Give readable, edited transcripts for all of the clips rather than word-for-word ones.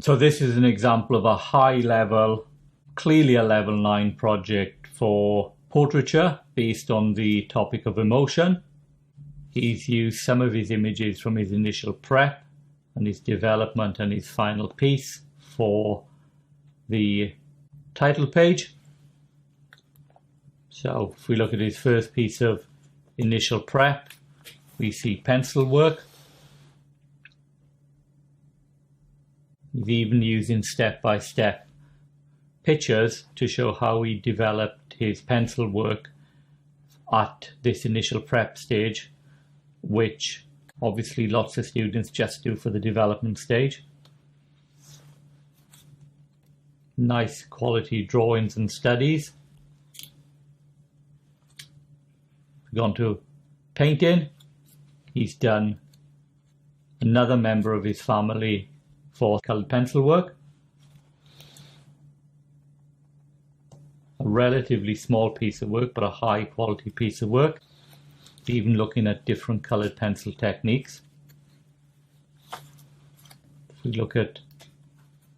So this is an example of a high level, clearly a level 9 project for portraiture based on the topic of emotion. He's used some of his images from his initial prep and his development and his final piece for the title page. So if we look at his first piece of initial prep, we see pencil work. He's even using step-by-step pictures to show how he developed his pencil work at this initial prep stage, which obviously lots of students just do for the development stage. Nice quality drawings and studies. We've gone to painting. He's done another member of his family for coloured pencil work. A relatively small piece of work, but a high quality piece of work. Even looking at different coloured pencil techniques. If we look at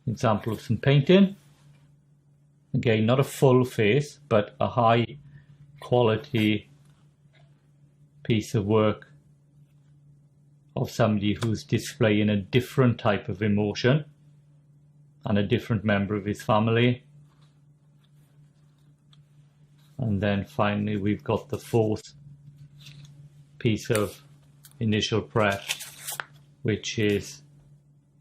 an example of some painting, again, not a full face, but a high quality piece of work of somebody who's displaying a different type of emotion and a different member of his family. And then finally we've got the fourth piece of initial prep, which is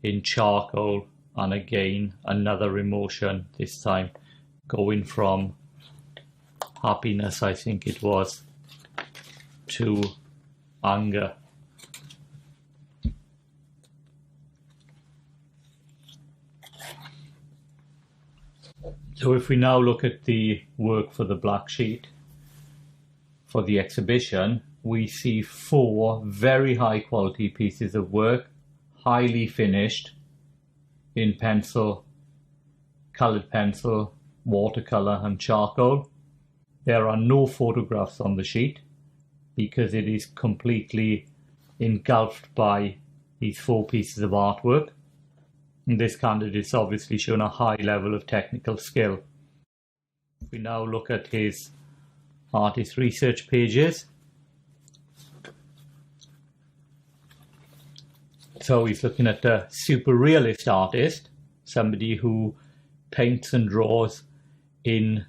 in charcoal, and again another emotion, this time going from happiness, I think it was, to anger. So if we now look at the work for the black sheet for the exhibition, we see 4 very high quality pieces of work, highly finished in pencil, coloured pencil, watercolour and charcoal. There are no photographs on the sheet because it is completely engulfed by these 4 pieces of artwork. And this candidate's obviously shown a high level of technical skill. If we now look at his artist research pages, so he's looking at a super realist artist, somebody who paints and draws in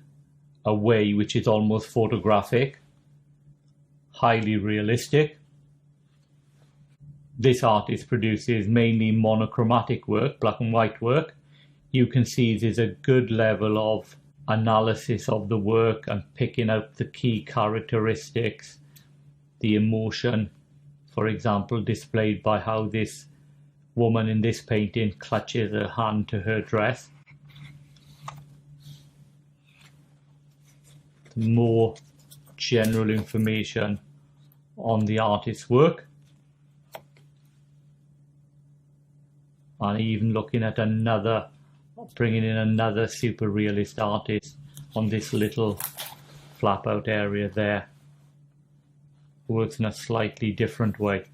a way which is almost photographic, highly realistic. This artist produces mainly monochromatic work, black and white work. You can see there's a good level of analysis of the work and picking out the key characteristics, the emotion, for example, displayed by how this woman in this painting clutches her hand to her dress. More general information on the artist's work. And even looking at another, bringing in another super realist artist on this little flap out area there, who works in a slightly different way.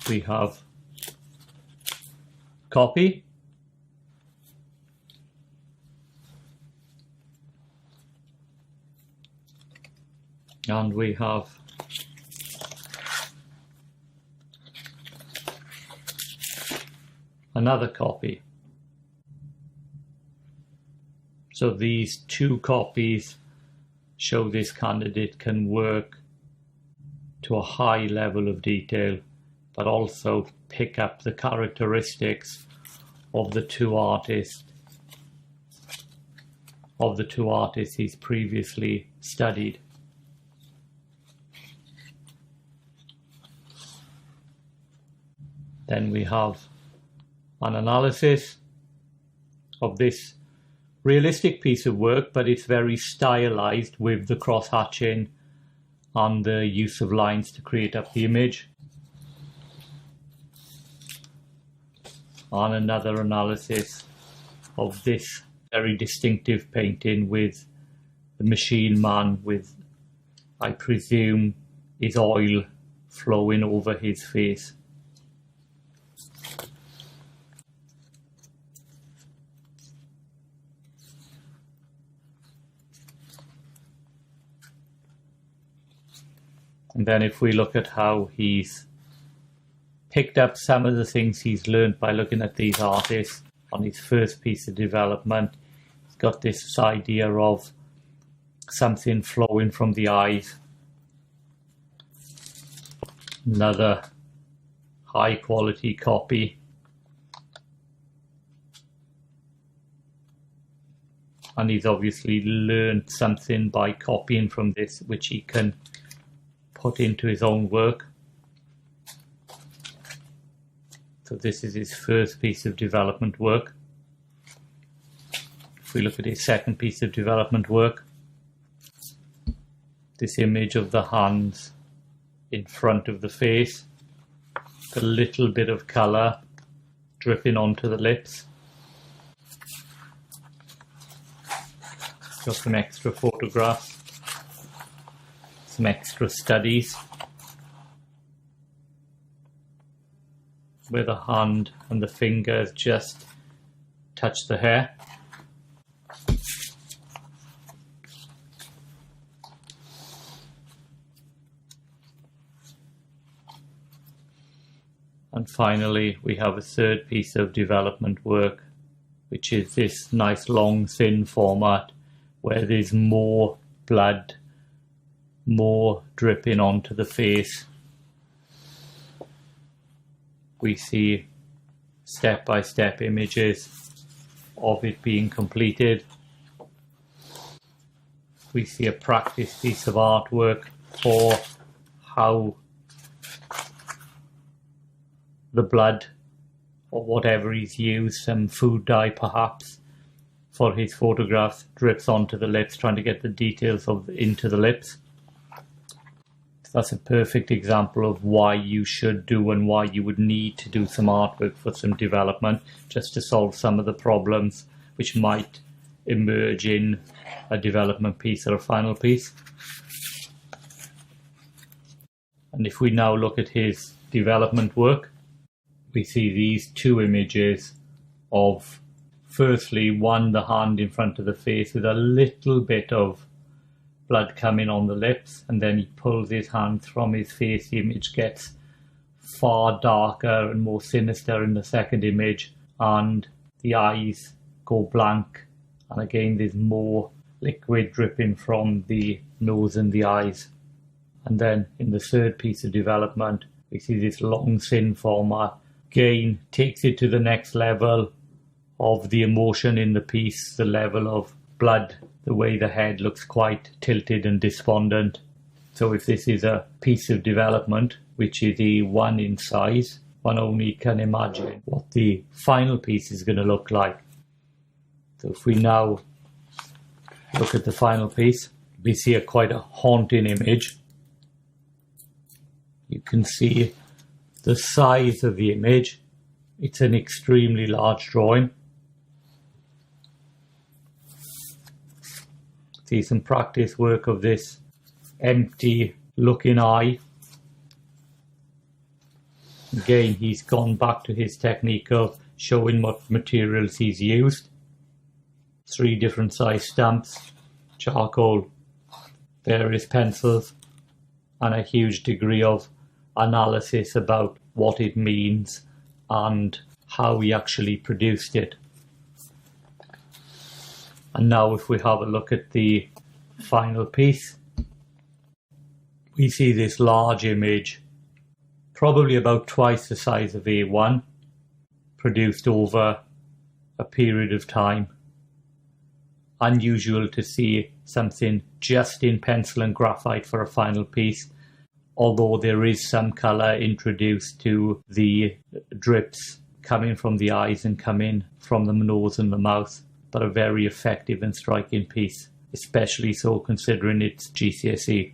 We have copy, and we have another copy. So these 2 copies show this candidate can work to a high level of detail, but also pick up the characteristics of the two artists he's previously studied. Then we have an analysis of this realistic piece of work, but it's very stylized with the cross-hatching and the use of lines to create up the image. And another analysis of this very distinctive painting with the machine man with, I presume, his oil flowing over his face. And then if we look at how he's picked up some of the things he's learned by looking at these artists on his first piece of development, he's got this idea of something flowing from the eyes. Another high quality copy. And he's obviously learned something by copying from this, which he can put into his own work. So this is his first piece of development work. If we look at his second piece of development work, this image of the hands in front of the face, a little bit of colour dripping onto the lips. Got some extra photographs, some extra studies where the hand and the fingers just touch the hair. And finally, we have a third piece of development work, which is this nice long thin format where there's more blood, more dripping onto the face. We see step-by-step images of it being completed. We see a practice piece of artwork for how the blood or whatever he's used, some food dye perhaps, for his photographs drips onto the lips, trying to get the details of into the lips. That's a perfect example of why you should do and why you would need to do some artwork for some development, just to solve some of the problems which might emerge in a development piece or a final piece. And if we now look at his development work, we see these two images of, firstly, one, the hand in front of the face with a little bit of blood coming on the lips, and then he pulls his hands from his face. The image gets far darker and more sinister in the second image, and the eyes go blank, and again there's more liquid dripping from the nose and the eyes. And then in the third piece of development, we see this long thin format. Again, takes it to the next level of the emotion in the piece, the level of blood, the way the head looks quite tilted and despondent. So if this is a piece of development, which is A1 in size, one only can imagine what the final piece is going to look like. So if we now look at the final piece, we see quite a haunting image. You can see the size of the image. It's an extremely large drawing. See some practice work of this empty looking eye. Again, he's gone back to his technique of showing what materials he's used. 3 different size stamps, charcoal, various pencils, and a huge degree of analysis about what it means and how he actually produced it. And now if we have a look at the final piece, we see this large image, probably about twice the size of A1, produced over a period of time. Unusual to see something just in pencil and graphite for a final piece, although there is some colour introduced to the drips coming from the eyes and coming from the nose and the mouth, but a very effective and striking piece, especially so considering it's GCSE.